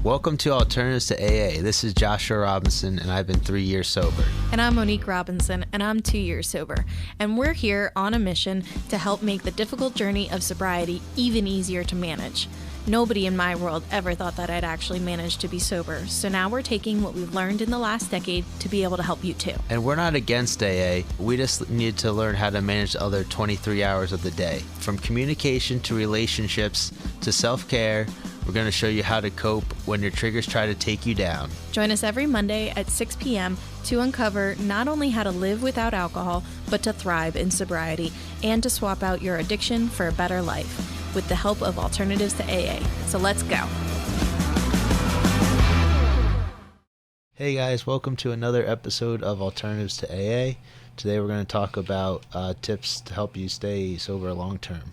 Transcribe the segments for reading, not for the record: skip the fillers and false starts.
Welcome to Alternatives to AA. This is Joshua Robinson, and I've been 3 years sober. And I'm Monique Robinson, and I'm 2 years sober. And we're here on a mission to help make the difficult journey of sobriety even easier to manage. Nobody in my world ever thought that I'd actually manage to be sober. So now we're taking what we've learned in the last decade to be able to help you too. And we're not against AA. We just need to learn how to manage the other 23 hours of the day. From communication to relationships to self-care, we're going to show you how to cope when your triggers try to take you down. Join us every Monday at 6 p.m. to uncover not only how to live without alcohol, but to thrive in sobriety and to swap out your addiction for a better life with the help of Alternatives to AA. So let's go. Hey guys, welcome to another episode of Alternatives to AA. Today we're going to talk about tips to help you stay sober long term.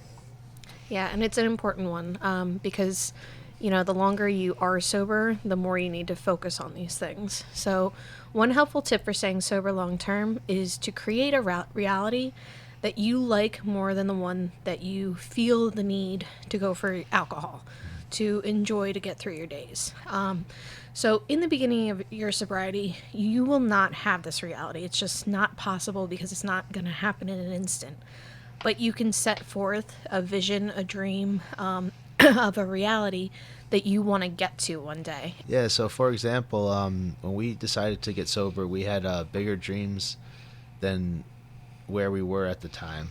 Yeah, and it's an important one because the longer you are sober, the more you need to focus on these things. So one helpful tip for staying sober long term is to create a reality that you like more than the one that you feel the need to go for alcohol, to enjoy to get through your days. So in the beginning of your sobriety, you will not have this reality. It's just not possible because it's not going to happen in an instant. But you can set forth a vision, a dream of a reality that you want to get to one day. Yeah, so for example, when we decided to get sober, we had bigger dreams than where we were at the time.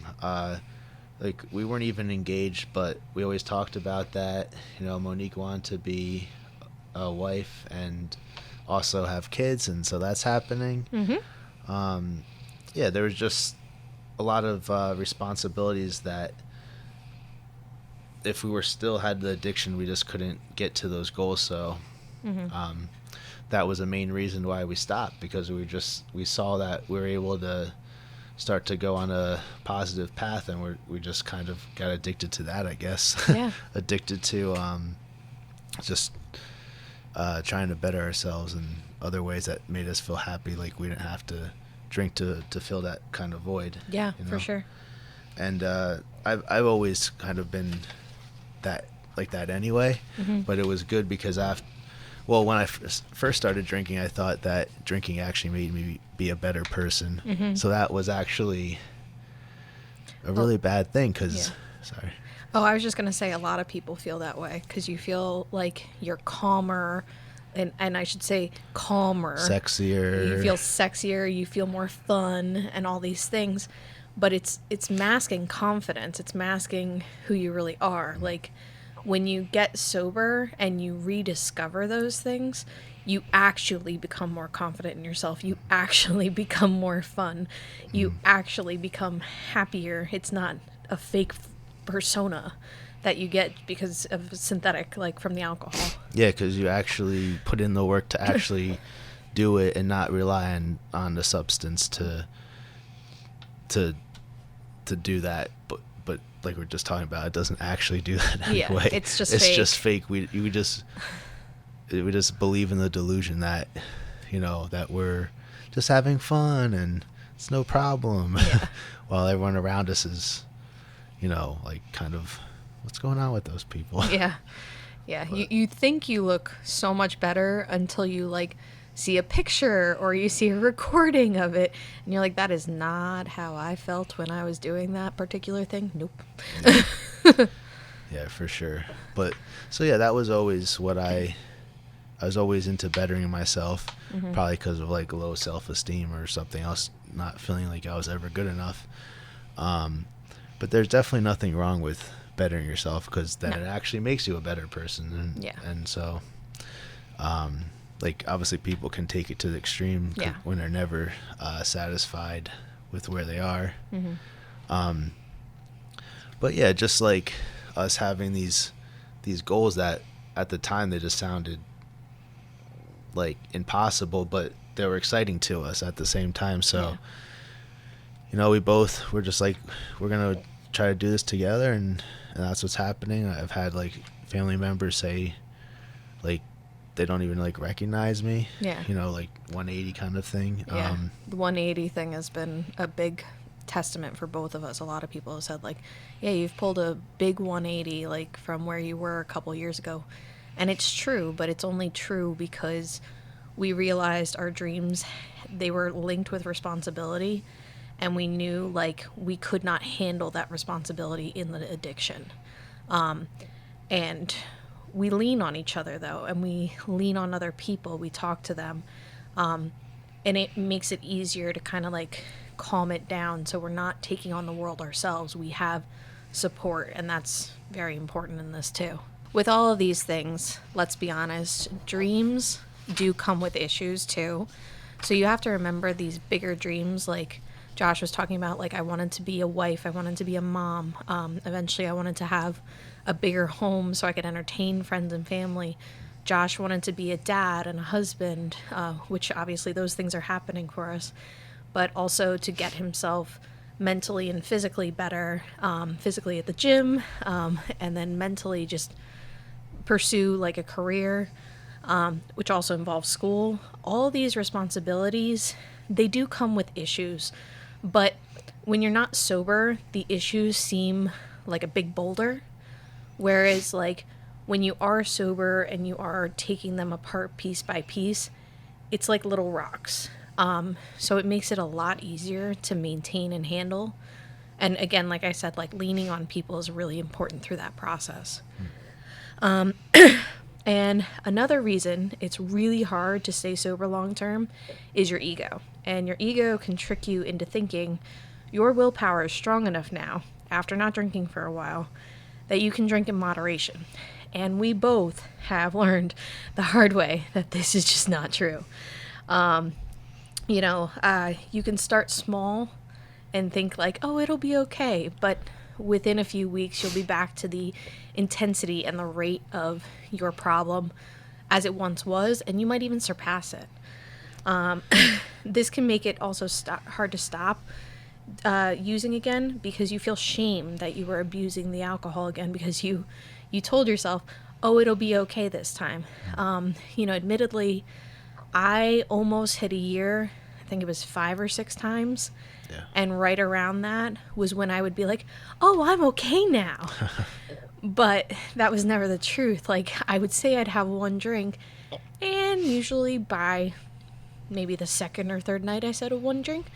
We weren't even engaged, but we always talked about that. Monique wanted to be a wife and also have kids, and so that's happening. Mm-hmm. There was just a lot of responsibilities that if we were still had the addiction, we just couldn't get to those goals. So that was the main reason why we stopped, because we saw that we were able to start to go on a positive path, and we just kind of got addicted to that, I guess. Yeah. Addicted to just trying to better ourselves in other ways that made us feel happy, like we didn't have to drink to fill that kind of void. Yeah, for sure. And I've always kind of been like that anyway. Mm-hmm. But it was good because when I first started drinking, I thought that drinking actually made me be a better person. Mm-hmm. So that was actually a really bad thing sorry. Oh, I was just going to say a lot of people feel that way because you feel like you're calmer, and I should say calmer. Sexier. You feel sexier, you feel more fun and all these things. But it's masking confidence. It's masking who you really are. Like when you get sober and you rediscover those things, you actually become more confident in yourself. You actually become more fun. You actually become happier. It's not a fake persona that you get because of synthetic, like from the alcohol. Yeah, because you actually put in the work to actually do it and not rely on the substance to do that. But like we're just talking about, it doesn't actually do that anyway. Yeah, it's just it's fake. Just fake. We just believe in the delusion that that we're just having fun and it's no problem. Yeah. While everyone around us is kind of, what's going on with those people? Yeah. You think you look so much better until you see a picture or you see a recording of it and you're like, that is not how I felt when I was doing that particular thing. Nope. Yeah, for sure. But so that was always what I was always into bettering myself. Mm-hmm. Probably because of low self-esteem or something else, not feeling like I was ever good enough. But there's definitely nothing wrong with bettering yourself, because then it actually makes you a better person. And so obviously people can take it to the extreme when they're never satisfied with where they are. Mm-hmm. But just like us having these goals that at the time they just sounded like impossible, but they were exciting to us at the same time. So we're just like, we're gonna try to do this together, and that's what's happening. I've had family members say they don't even recognize me. Yeah. 180 kind of thing. Yeah. The 180 thing has been a big testament for both of us. A lot of people have said you've pulled a big 180 from where you were a couple years ago. And it's true, but it's only true because we realized our dreams, they were linked with responsibility, and we knew like we could not handle that responsibility in the addiction. And we lean on each other though, and we lean on other people. We talk to them, and it makes it easier to kind of like calm it down, so we're not taking on the world ourselves. We have support, and that's very important in this too. With all of these things, let's be honest, dreams do come with issues too. So you have to remember these bigger dreams, like Josh was talking about, like I wanted to be a wife, I wanted to be a mom. Eventually I wanted to have a bigger home so I could entertain friends and family. Josh wanted to be a dad and a husband, which obviously those things are happening for us, but also to get himself mentally and physically better, physically at the gym, and then mentally just pursue like a career, which also involves school. All these responsibilities, they do come with issues, but when you're not sober, the issues seem like a big boulder, whereas like when you are sober and you are taking them apart piece by piece, it's like little rocks. So it makes it a lot easier to maintain and handle. And again, like I said, like leaning on people is really important through that process. And another reason it's really hard to stay sober long term is your ego. And your ego can trick you into thinking your willpower is strong enough now, after not drinking for a while, that you can drink in moderation. And we both have learned the hard way that this is just not true. You can start small and think like, oh, it'll be okay. But within a few weeks, you'll be back to the intensity and the rate of your problem as it once was, and you might even surpass it. This can make it also hard to stop using again, because you feel shame that you were abusing the alcohol again, because you told yourself, oh, it'll be okay this time. Admittedly, I almost hit a year, I think it was 5 or 6 times. Yeah. And right around that was when I would be like, oh, I'm okay now. But that was never the truth. Like, I would say I'd have one drink, and usually by maybe the second or third night I said of one drink,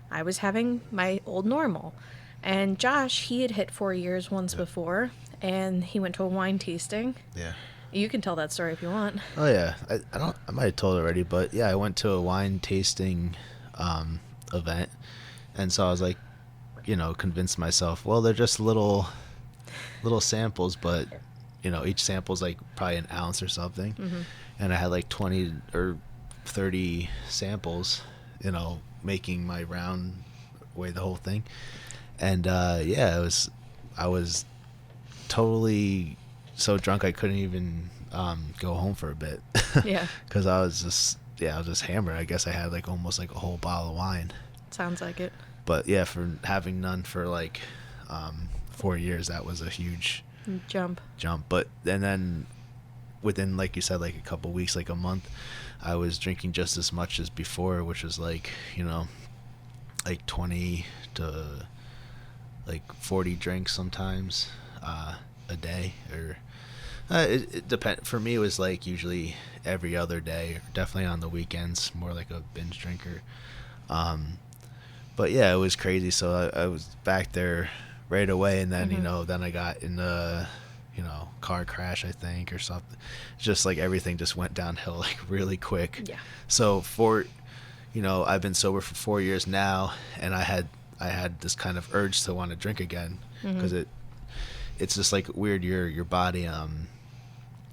I was having my old normal. And Josh, he had hit 4 years once before, and he went to a wine tasting. Yeah. You can tell that story if you want. Oh yeah, I might have told it already, but yeah, I went to a wine tasting event, and so I was like, convinced myself, well, they're just little samples, but each sample's like probably an ounce or something. Mm-hmm. And I had like 20 or 30 samples, making my round way the whole thing. And I was totally so drunk I couldn't even go home for a bit. Yeah. Because I was just hammered. I guess I had like almost like a whole bottle of wine. Sounds like it. But yeah, for having none for like 4 years, that was a huge jump. But and then within, like you said, like a couple weeks, like a month, I was drinking just as much as before, which was like like 20 to like 40 drinks sometimes a day, or it depend. For me, it was like usually every other day, or definitely on the weekends, more like a binge drinker. But yeah, it was crazy. So I was back there right away, and then then I got in a car crash, I think, or something. Just like everything just went downhill like really quick. Yeah. So I've been sober for 4 years now, and I had this kind of urge to want to drink again, because it's just like weird. Your body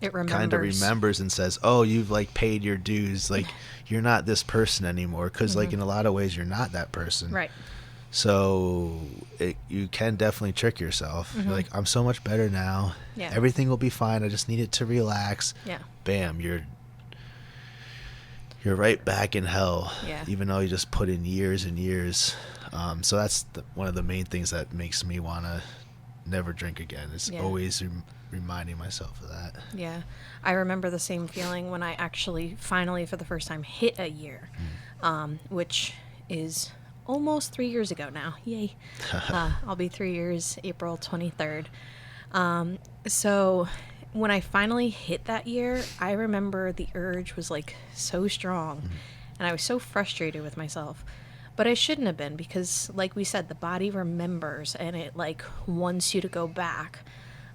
it remembers. Kind of remembers and says, oh, you've like paid your dues, like you're not this person anymore, because like in a lot of ways you're not that person, right? So you can definitely trick yourself. You're like, I'm so much better now, everything will be fine, I just need it to relax. Bam, you're right back in hell, even though you just put in years and years. So that's one of the main things that makes me want to never drink again, is always reminding myself of that. Yeah. I remember the same feeling when I actually finally for the first time hit a year, which is almost 3 years ago now. Yay. I'll be 3 years April 23rd. So when I finally hit that year, I remember the urge was like so strong, and I was so frustrated with myself. But I shouldn't have been, because like we said, the body remembers and it like wants you to go back.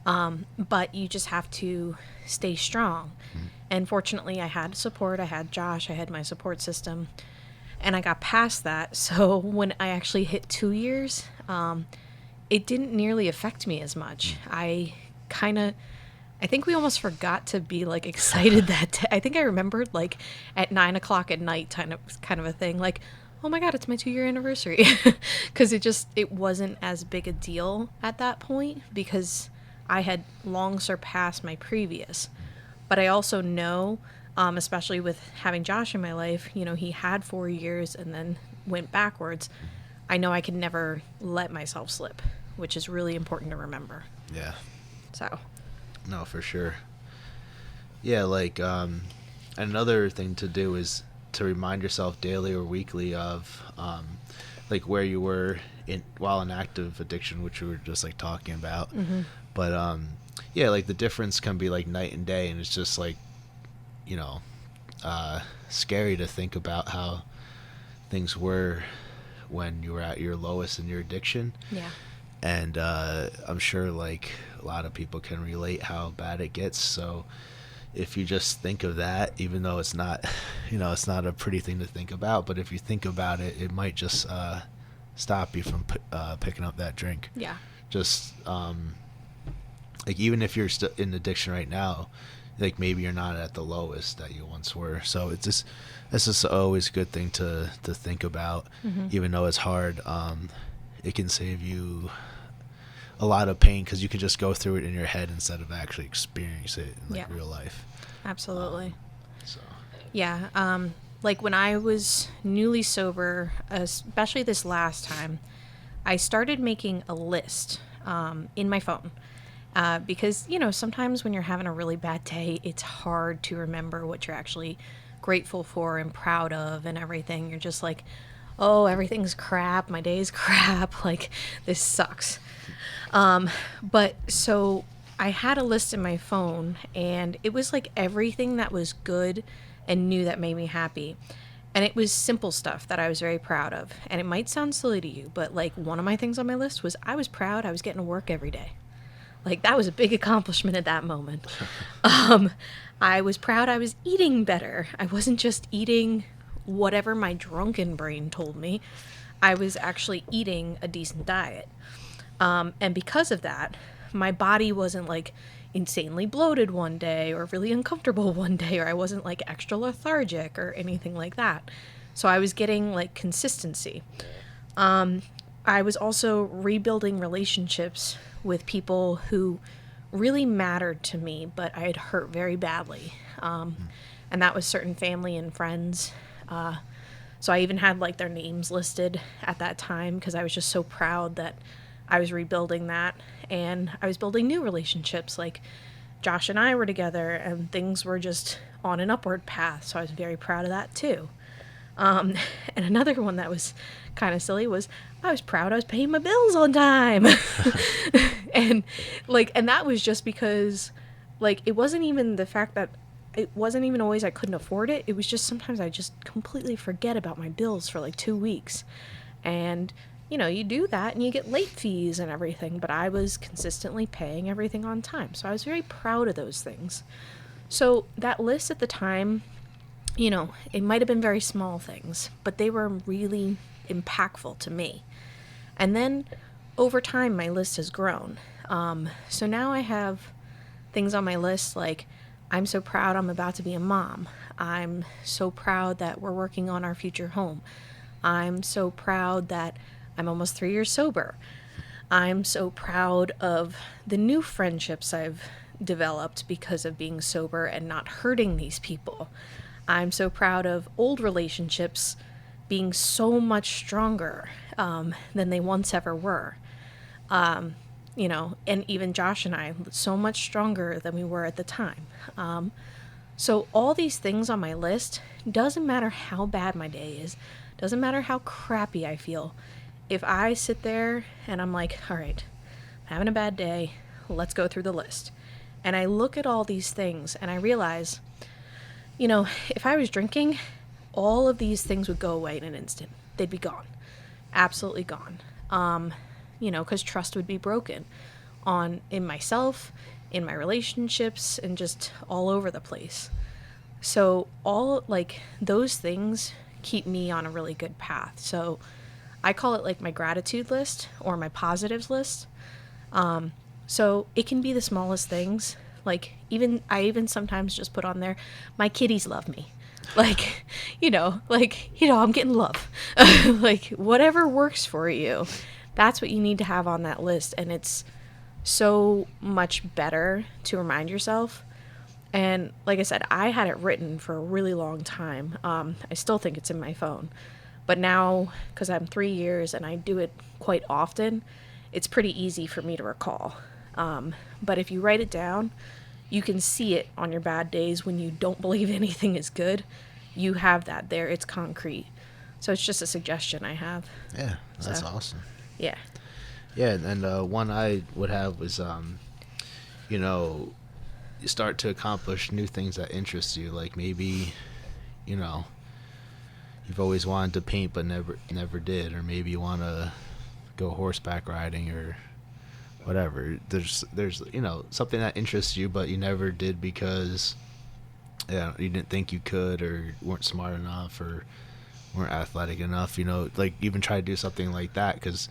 But you just have to stay strong. And fortunately, I had support. I had Josh. I had my support system. And I got past that. So when I actually hit 2 years, it didn't nearly affect me as much. I think we almost forgot to be like excited that day. I think I remembered like at 9 o'clock at night, kind of a thing. Like, oh my God, it's my 2-year anniversary. Because it wasn't as big a deal at that point, because I had long surpassed my previous. But I also know, especially with having Josh in my life, he had 4 years and then went backwards. I know I can never let myself slip, which is really important to remember. Yeah. So. No, for sure. Yeah, like another thing to do is to remind yourself daily or weekly of like where you were while in active addiction, which we were just like talking about. Mm-hmm. But yeah, like the difference can be like night and day, and it's just like, scary to think about how things were when you were at your lowest in your addiction. Yeah. And I'm sure like a lot of people can relate how bad it gets. So if you just think of that, even though it's not, it's not a pretty thing to think about, but if you think about it, it might just stop you from picking up that drink. Yeah. Just like even if you're still in addiction right now, like maybe you're not at the lowest that you once were. So it's just always a good thing to think about, even though it's hard. It can save you a lot of pain, because you can just go through it in your head instead of actually experience it in like real life. Absolutely. So. Yeah. Like when I was newly sober, especially this last time, I started making a list in my phone. Because, sometimes when you're having a really bad day, it's hard to remember what you're actually grateful for and proud of and everything. You're just like, oh, everything's crap. My day's crap. Like, this sucks. But so I had a list in my phone, and it was like everything that was good and new that made me happy. And it was simple stuff that I was very proud of. And it might sound silly to you, but like one of my things on my list was I was proud I was getting to work every day. Like, that was a big accomplishment at that moment. I was proud I was eating better. I wasn't just eating whatever my drunken brain told me. I was actually eating a decent diet. And because of that, my body wasn't like insanely bloated one day or really uncomfortable one day, or I wasn't like extra lethargic or anything like that. So I was getting like consistency. I was also rebuilding relationships with people who really mattered to me, but I had hurt very badly. And that was certain family and friends. So I even had like their names listed at that time, because I was just so proud that I was rebuilding that. And I was building new relationships. Like Josh and I were together, and things were just on an upward path. So I was very proud of that too. And another one that was kind of silly was I was proud I was paying my bills on time. and that was just because like it wasn't even the fact that it wasn't even always I couldn't afford it. It was just sometimes I just completely forget about my bills for like 2 weeks. And you do that and you get late fees and everything, but I was consistently paying everything on time. So I was very proud of those things. So that list at the time, it might have been very small things, but they were really impactful to me. And then over time, my list has grown. So now I have things on my list like, I'm so proud I'm about to be a mom. I'm so proud that we're working on our future home. I'm so proud that I'm almost 3 years sober. I'm so proud of the new friendships I've developed because of being sober and not hurting these people. I'm so proud of old relationships being so much stronger than they once ever were. And even Josh and I, so much stronger than we were at the time. So all these things on my list, doesn't matter how bad my day is, doesn't matter how crappy I feel. If I sit there and I'm like, all right, I'm having a bad day, let's go through the list. And I look at all these things and I realize, you know, if I was drinking, all of these things would go away in an instant. They'd be gone. Absolutely gone. You know, because trust would be broken in myself, in my relationships, and just all over the place. So all, like, those things keep me on a really good path. So I call it like my gratitude list or my positives list. So it can be the smallest things. Like, I even sometimes just put on there, my kitties love me. Like, I'm getting love. Like, whatever works for you, that's what you need to have on that list. And it's so much better to remind yourself. And like I said, I had it written for a really long time. I still think it's in my phone. But now, because I'm 3 years and I do it quite often, it's pretty easy for me to recall. But if you write it down, you can see it on your bad days when you don't believe anything is good. You have that there. It's concrete. So it's just a suggestion I have. Yeah, that's awesome. Yeah. Yeah, and one I would have was, you know, you start to accomplish new things that interest you. Like maybe, you know, you've always wanted to paint but never did, or maybe you want to go horseback riding or whatever. There's you know, something that interests you but you never did because you didn't think you could, or weren't smart enough, or weren't athletic enough. You know, like even try to do something like that, because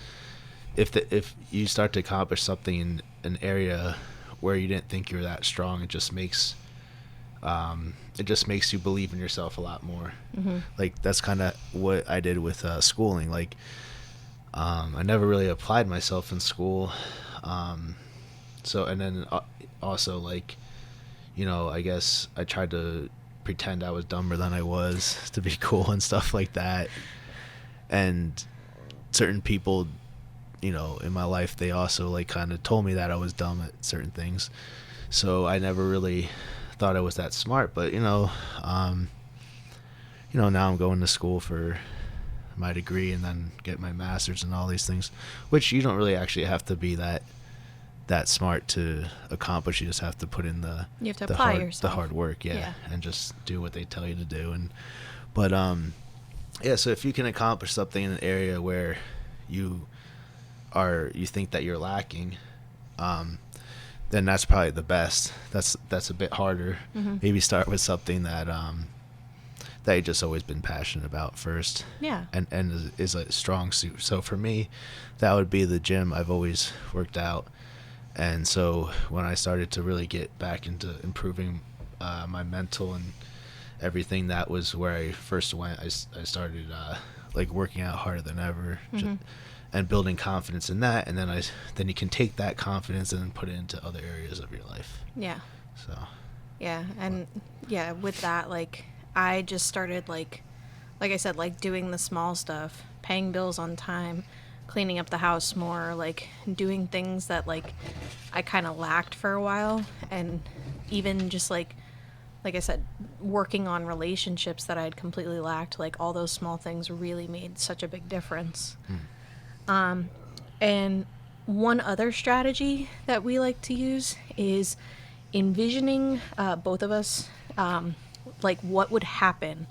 if you start to accomplish something in an area where you didn't think you were that strong, it just makes you believe in yourself a lot more. Mm-hmm. Like that's kind of what I did with schooling. Like I never really applied myself in school. So, and then also, like, you know, I guess I tried to pretend I was dumber than I was to be cool and stuff like that. And certain people, you know, in my life, they also like kind of told me that I was dumb at certain things. So I never really thought I was that smart. But now I'm going to school for my degree and then get my master's and all these things, which you don't really actually have to be that smart to accomplish. You just have to put in the hard work, and just do what they tell you to do. So if you can accomplish something in an area where you think that you're lacking, then that's probably the best. That's a bit harder. Mm-hmm. Maybe start with something that you just always been passionate about first. Yeah. And is a strong suit. So for me, that would be the gym. I've always worked out. And so when I started to really get back into improving my mental and everything, that was where I first went. I started like working out harder than ever, mm-hmm. and building confidence in that. And then you can take that confidence and then put it into other areas of your life. Yeah. So. Yeah, and with that, like, I just started like I said, like doing the small stuff, paying bills on time, cleaning up the house more, like doing things that like I kind of lacked for a while, and even just like I said, working on relationships that I'd completely lacked. Like all those small things really made such a big difference. And one other strategy that we like to use is envisioning, both of us, like what would happen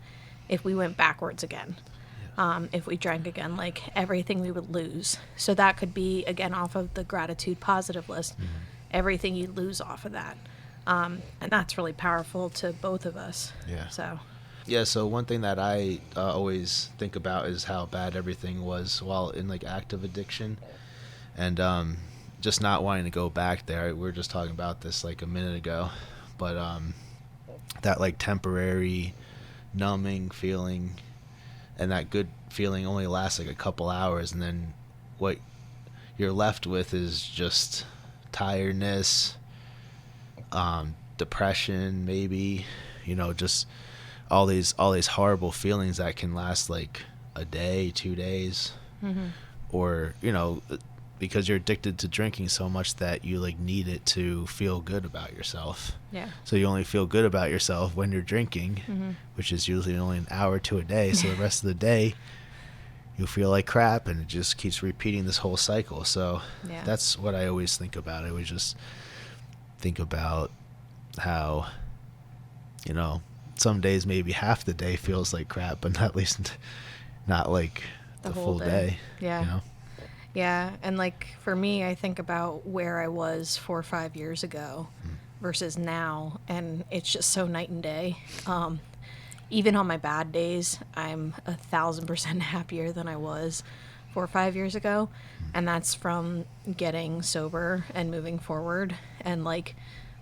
if we went backwards again. If we drank again, like everything we would lose. So that could be, again, off of the gratitude positive list, mm-hmm. everything you lose off of that. And that's really powerful to both of us. Yeah. So one thing that I always think about is how bad everything was while in like active addiction, and just not wanting to go back there. We were just talking about this like a minute ago, but that like temporary numbing feeling, and that good feeling only lasts like a couple hours, and then what you're left with is just tiredness, depression, maybe, just all these horrible feelings that can last like a day, 2 days, mm-hmm. or because you're addicted to drinking so much that you like need it to feel good about yourself. Yeah. So you only feel good about yourself when you're drinking, mm-hmm. which is usually only an hour to a day. So the rest of the day you'll feel like crap, and it just keeps repeating this whole cycle. So that's what I always think about. I always just think about how, some days maybe half the day feels like crap, but at least not like the whole full day. Yeah. Yeah, and like for me, I think about where I was 4 or 5 years ago versus now, and it's just so night and day. Even on my bad days, I'm 1,000% happier than I was 4 or 5 years ago, and that's from getting sober and moving forward, and like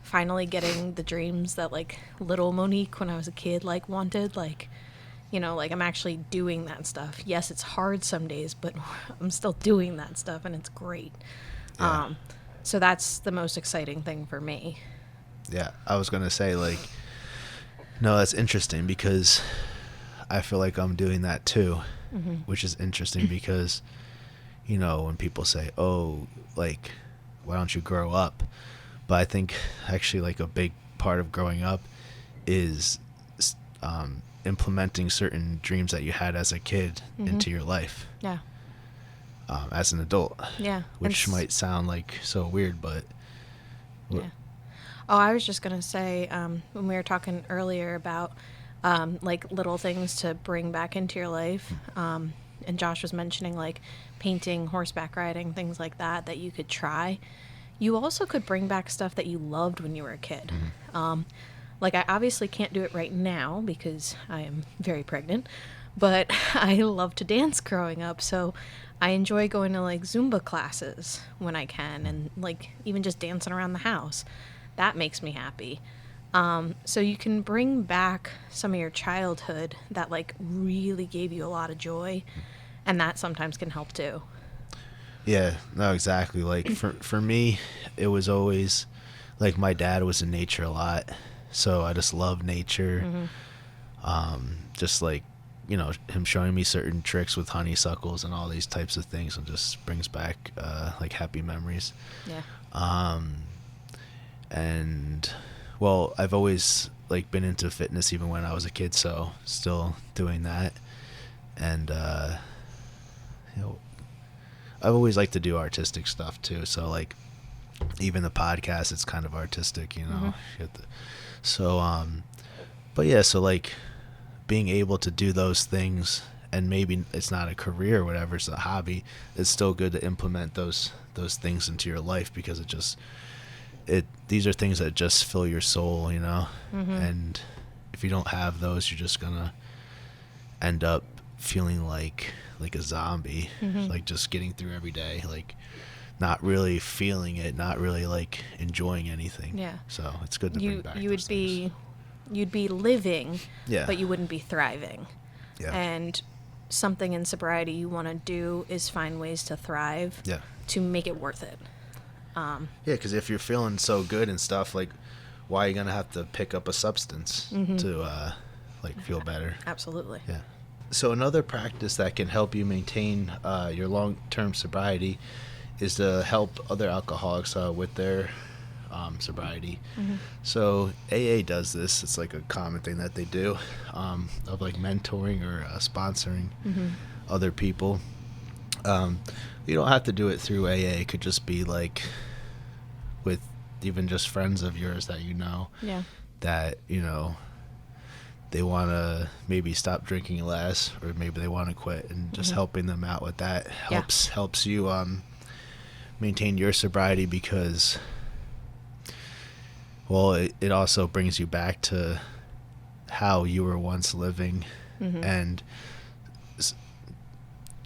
finally getting the dreams that like little Monique when I was a kid like wanted, like like I'm actually doing that stuff. Yes, it's hard some days, but I'm still doing that stuff and it's great. Yeah. So that's the most exciting thing for me. Yeah, I was going to say, like, no, that's interesting because I feel like I'm doing that too, which is interesting because, when people say, oh, like, why don't you grow up? But I think actually, like, a big part of growing up is implementing certain dreams that you had as a kid into your life. Yeah. As an adult. Yeah. Which might sound like so weird, but. Yeah. Oh, I was just going to say, when we were talking earlier about like little things to bring back into your life, and Josh was mentioning like painting, horseback riding, things like that you could try. You also could bring back stuff that you loved when you were a kid. Like, I obviously can't do it right now because I am very pregnant, but I love to dance growing up. So I enjoy going to, like, Zumba classes when I can and, like, even just dancing around the house. That makes me happy. So you can bring back some of your childhood that, like, really gave you a lot of joy, and that sometimes can help, too. Yeah, no, exactly. Like, for me, it was always, like, my dad was in nature a lot. So I just love nature. Just like, him showing me certain tricks with honeysuckles and all these types of things, and just brings back like happy memories. Yeah. And well, I've always like been into fitness even when I was a kid, so still doing that. And I've always liked to do artistic stuff too. So like even the podcast, it's kind of artistic, You have to, so, but yeah, so like being able to do those things, and maybe it's not a career or whatever, it's a hobby, it's still good to implement those things into your life because these are things that just fill your soul, and if you don't have those, you're just gonna end up feeling like a zombie, like just getting through every day, like not really feeling it, not really like enjoying anything. Yeah. So it's good to bring back those things. You'd be living, Yeah. but you wouldn't be thriving. Yeah. And something in sobriety you want to do is find ways to thrive. Yeah. To make it worth it. Yeah, because if you're feeling so good and stuff, like, why are you gonna have to pick up a substance to like feel better? Absolutely. Yeah. So another practice that can help you maintain your long-term sobriety is to help other alcoholics with their sobriety. So AA does this. It's like a common thing that they do, of like mentoring or sponsoring other people. You don't have to do it through AA. It could just be like with even just friends of yours that Yeah. that they want to maybe stop drinking less, or maybe they want to quit, and just helping them out with that helps you maintain your sobriety, because well, it also brings you back to how you were once living, and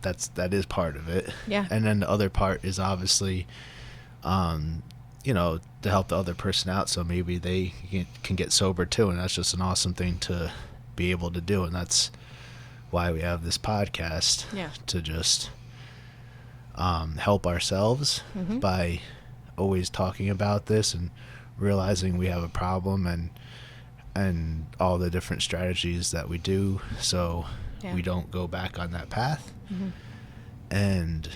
that is part of it. Yeah. And then the other part is obviously to help the other person out, so maybe they can get sober too, and that's just an awesome thing to be able to do, and that's why we have this podcast, to just help ourselves by always talking about this and realizing we have a problem, and all the different strategies that we do so we don't go back on that path, and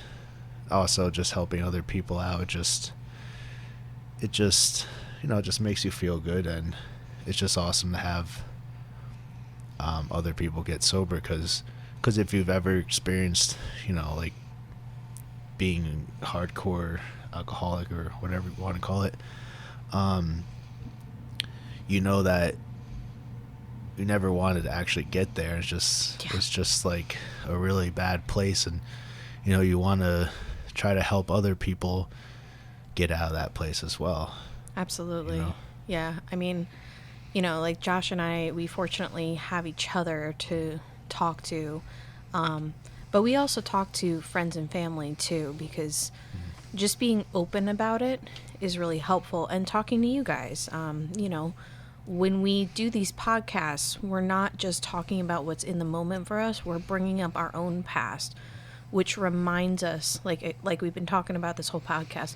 also just helping other people out. It just makes you feel good, and it's just awesome to have other people get sober, because if you've ever experienced like being hardcore alcoholic or whatever you want to call it, you know that you never wanted to actually get there. It's just like a really bad place, and you want to try to help other people get out of that place as well. Absolutely. Yeah. I mean, like Josh and I, we fortunately have each other to talk to. But we also talk to friends and family too, because just being open about it is really helpful. And talking to you guys, when we do these podcasts, we're not just talking about what's in the moment for us. We're bringing up our own past, which reminds us, like we've been talking about this whole podcast,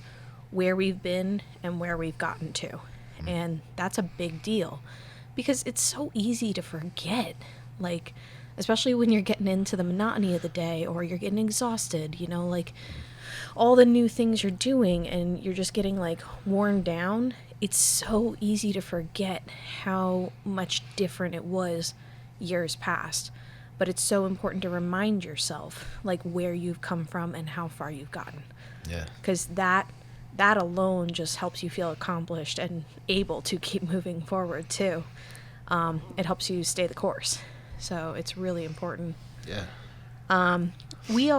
where we've been and where we've gotten to. And that's a big deal because it's so easy to forget, like, especially when you're getting into the monotony of the day or you're getting exhausted, like all the new things you're doing and you're just getting like worn down. It's so easy to forget how much different it was years past. But it's so important to remind yourself like where you've come from and how far you've gotten. Yeah. Because that alone just helps you feel accomplished and able to keep moving forward too. It helps you stay the course. So it's really important. Yeah. We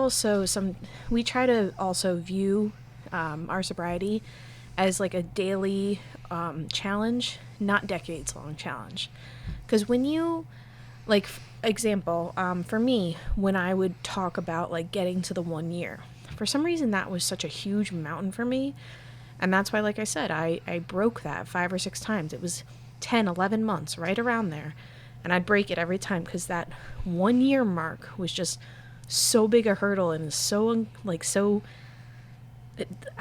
try to also view our sobriety as like a daily challenge, not decades long challenge. Because when you, like, example, for me, when I would talk about like getting to the 1 year, for some reason that was such a huge mountain for me. And that's why, like I said, I broke that 5 or 6 times. It was 10, 11 months, right around there. And I'd break it every time because that 1 year mark was just so big a hurdle and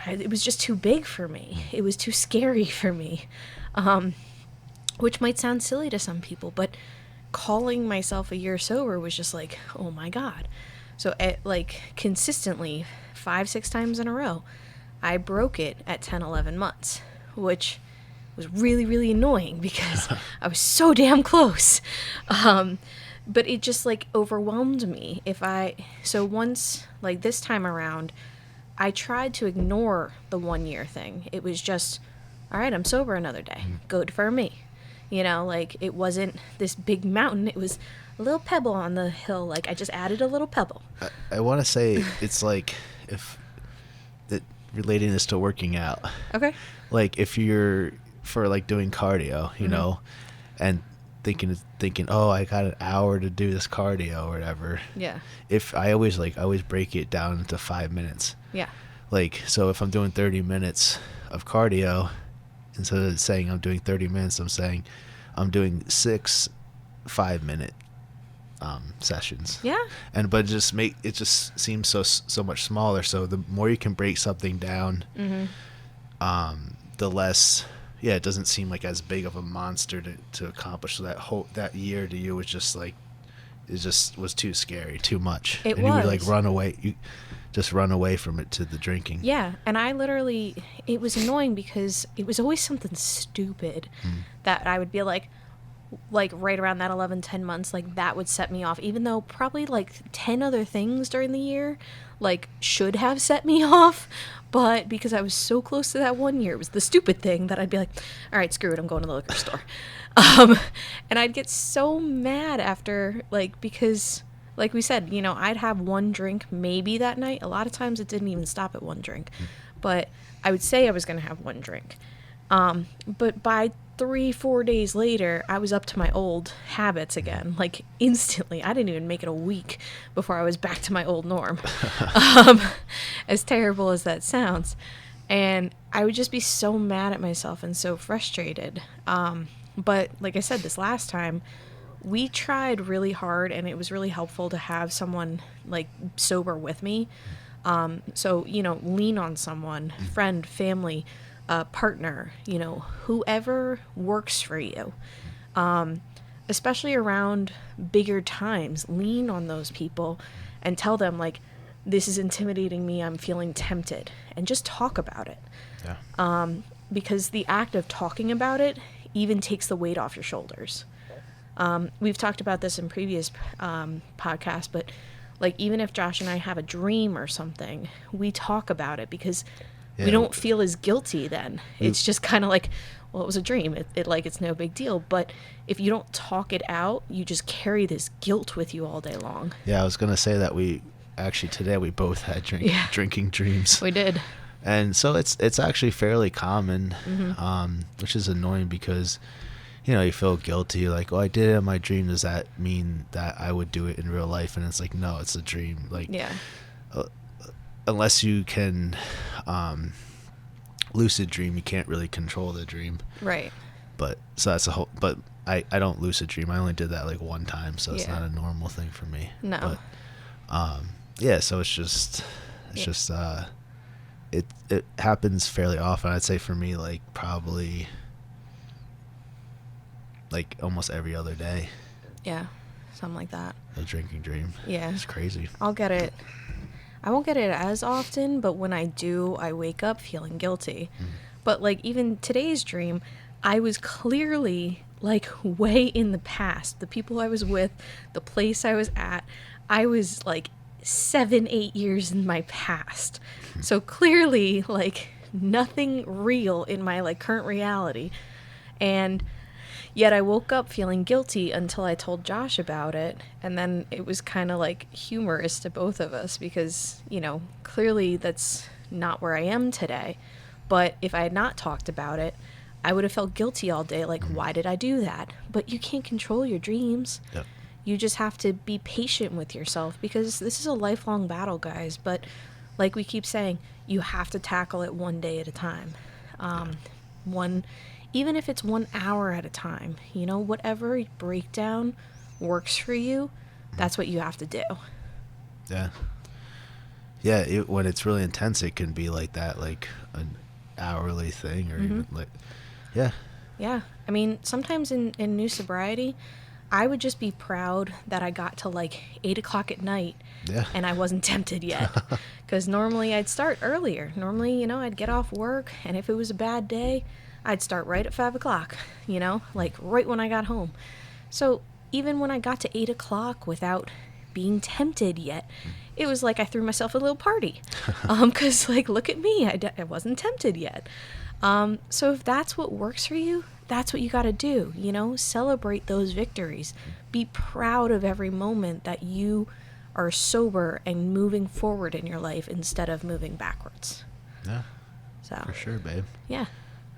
it was just too big for me. It was too scary for me, which might sound silly to some people, but calling myself a year sober was just like, oh my God. So consistently 5, 6 times in a row, I broke it at 10, 11 months, which was really, really annoying because I was so damn close. But it just like overwhelmed me. So once, like this time around, I tried to ignore the 1 year thing. It was just, all right, I'm sober another day. Good for me. Like it wasn't this big mountain. It was a little pebble on the hill. Like I just added a little pebble. I want to say it's like relating this to working out. Okay. Like if you're for like doing cardio, and thinking, oh, I got an hour to do this cardio or whatever. Yeah. If I always break it down into 5 minutes. Yeah. Like, so if I'm doing 30 minutes of cardio, instead of saying I'm doing 30 minutes, I'm saying I'm doing 6 5-minute sessions. Yeah. But it just seems so much smaller. So the more you can break something down, the less, it doesn't seem like as big of a monster to accomplish. So that year to you was just like, it just was too scary, too much. You would like run away. You just run away from it to the drinking. Yeah. And it was annoying because it was always something stupid that I would be like right around that 11, 10 months, like that would set me off, even though probably like 10 other things during the year like should have set me off. But because I was so close to that 1 year, it was the stupid thing that I'd be like, all right, screw it, I'm going to the liquor store. And I'd get so mad after, like, because like we said, I'd have one drink maybe that night. A lot of times it didn't even stop at one drink, but I would say I was going to have one drink. But by 3-4 days later, I was up to my old habits again, like instantly. I didn't even make it a week before I was back to my old norm. As terrible as that sounds. And I would just be so mad at myself and so frustrated. But like I said, this last time, we tried really hard, and it was really helpful to have someone like sober with me. So, lean on someone, friend, family, partner, whoever works for you. Especially around bigger times, lean on those people and tell them, like, this is intimidating me, I'm feeling tempted, and just talk about it. Yeah. Because the act of talking about it even takes the weight off your shoulders. We've talked about this in previous podcasts, but like even if Josh and I have a dream or something, we talk about it because we Yeah, don't feel as guilty then. we, It's just kind of like, well, it was a dream. It's no big deal. But if you don't talk it out, you just carry this guilt with you all day long. yeah, I was gonna say that we actually today we both had Yeah. drinking dreams. We did. And so it's actually fairly common, Mm-hmm. which is annoying because, you know, you feel guilty, like, oh, I did it in my dream. Does that mean that I would do it in real life? And it's like, no, it's a dream. Like, Yeah. uh, unless you can lucid dream, you can't really control the dream. Right. But so that's a whole. But I don't lucid dream. I only did that like one time, so it's Yeah. not a normal thing for me. No. But yeah, so it's just it happens fairly often. I'd say for me, like probably like almost every other day, Yeah. Something like that. a drinking dream. Yeah. It's crazy. I'll get it. I won't get it as often, but when I do, I wake up feeling guilty. But like even today's dream, I was clearly like way in the past. The people I was with, the place I was at, I was like 7, 8 years in my past. So clearly like nothing real in my like current reality. And yet I woke up feeling guilty until I told Josh about it. And then it was kind of like humorous to both of us because, you know, clearly that's not where I am today. But if I had not talked about it, I would have felt guilty all day. Like, why did I do that? But you can't control your dreams. Yep. You just have to be patient with yourself because this is a lifelong battle, guys. But like we keep saying, you have to tackle it one day at a time. Even if it's 1 hour at a time, you know, whatever breakdown works for you, that's what you have to do. Yeah. Yeah. When it's really intense, it can be like that, like an hourly thing, or even like, yeah. Yeah. I mean, sometimes in new sobriety, I would just be proud that I got to like 8 o'clock at night Yeah. and I wasn't tempted yet. Because normally I'd start earlier. Normally, you know, I'd get off work, and if it was a bad day, I'd start right at 5 o'clock, you know, like right when I got home. So even when I got to 8 o'clock without being tempted yet, it was like I threw myself a little party. Because, like, look at me, I wasn't tempted yet. So if that's what works for you, that's what you got to do, you know, celebrate those victories. Be proud of every moment that you are sober and moving forward in your life instead of moving backwards. Yeah. So, For sure, babe. yeah.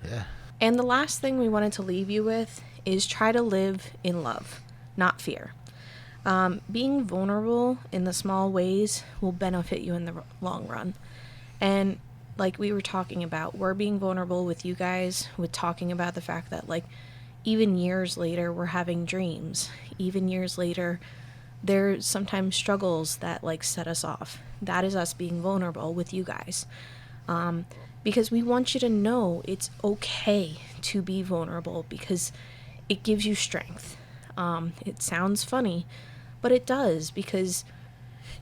Yeah. And the last thing we wanted to leave you with is try to live in love, not fear. Being vulnerable in the small ways will benefit you in the long run. And like we were talking about, we're being vulnerable with you guys, with talking about the fact that like even years later, we're having dreams. Even years later, there's sometimes struggles that like set us off. That is us being vulnerable with you guys. Because we want you to know it's okay to be vulnerable because it gives you strength. It sounds funny, but it does, because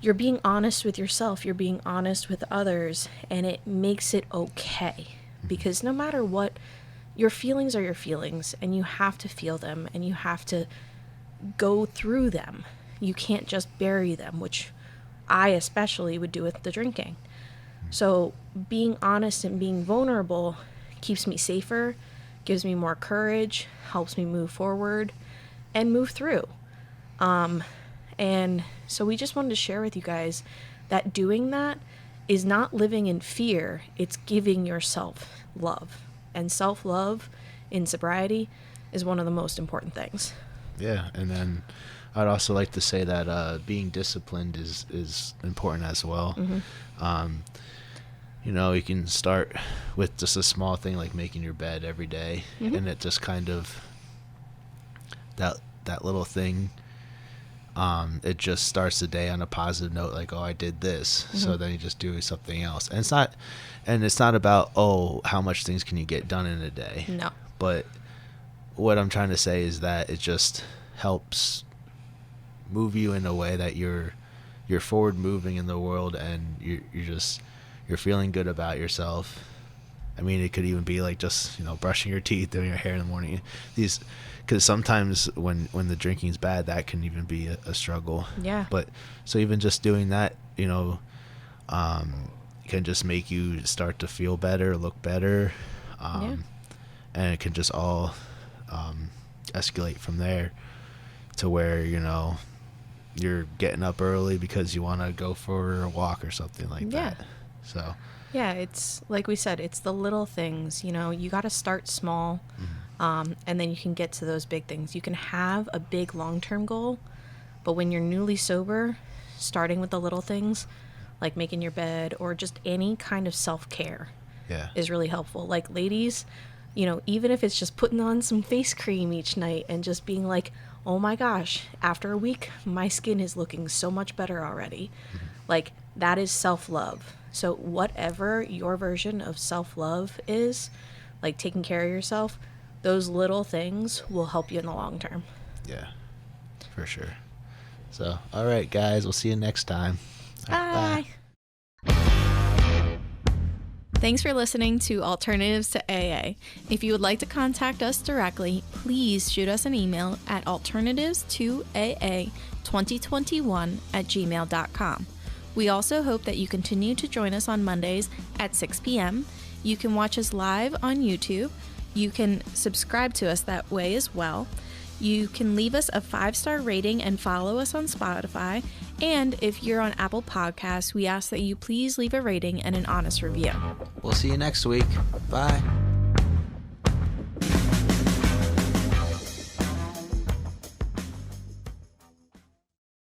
you're being honest with yourself, you're being honest with others, and it makes it okay. Because no matter what, your feelings are your feelings, and you have to feel them, and you have to go through them. You can't just bury them, which I especially would do with the drinking. So being honest and being vulnerable keeps me safer, gives me more courage, helps me move forward and move through. And so we just wanted to share with you guys that doing that is not living in fear, it's giving yourself love. And self-love in sobriety is one of the most important things. Yeah. And then I'd also like to say that being disciplined is important as well. You know, you can start with just a small thing like making your bed every day, and it just kind of that little thing, it just starts the day on a positive note, like, oh, I did this. So then you just do something else. And it's not about, oh, how much things can you get done in a day. No. But what I'm trying to say is that it just helps move you in a way that you're forward moving in the world, and you're feeling good about yourself. I mean, it could even be like just, you know, brushing your teeth, doing your hair in the morning. Because sometimes when the drinking's bad, that can even be a struggle. Yeah. But so even just doing that, you know, can just make you start to feel better, look better, and it can just all escalate from there to where, you know, you're getting up early because you want to go for a walk or something like that. So yeah, it's like we said, it's the little things, you know, you got to start small, and then you can get to those big things. You can have a big long-term goal, but when you're newly sober, starting with the little things like making your bed or just any kind of self-care is really helpful. Like, ladies, you know, even if it's just putting on some face cream each night and just being like, oh my gosh, after a week, my skin is looking so much better already. Like, that is self-love. So whatever your version of self-love is, like taking care of yourself, those little things will help you in the long term. Yeah, for sure. So, all right, guys, we'll see you next time. Bye. Thanks for listening to Alternatives to AA. If you would like to contact us directly, please shoot us an email at alternatives2aa2021@gmail.com. We also hope that you continue to join us on Mondays at 6 p.m. You can watch us live on YouTube. You can subscribe to us that way as well. You can leave us a 5-star rating and follow us on Spotify. And if you're on Apple Podcasts, we ask that you please leave a rating and an honest review. We'll see you next week. Bye.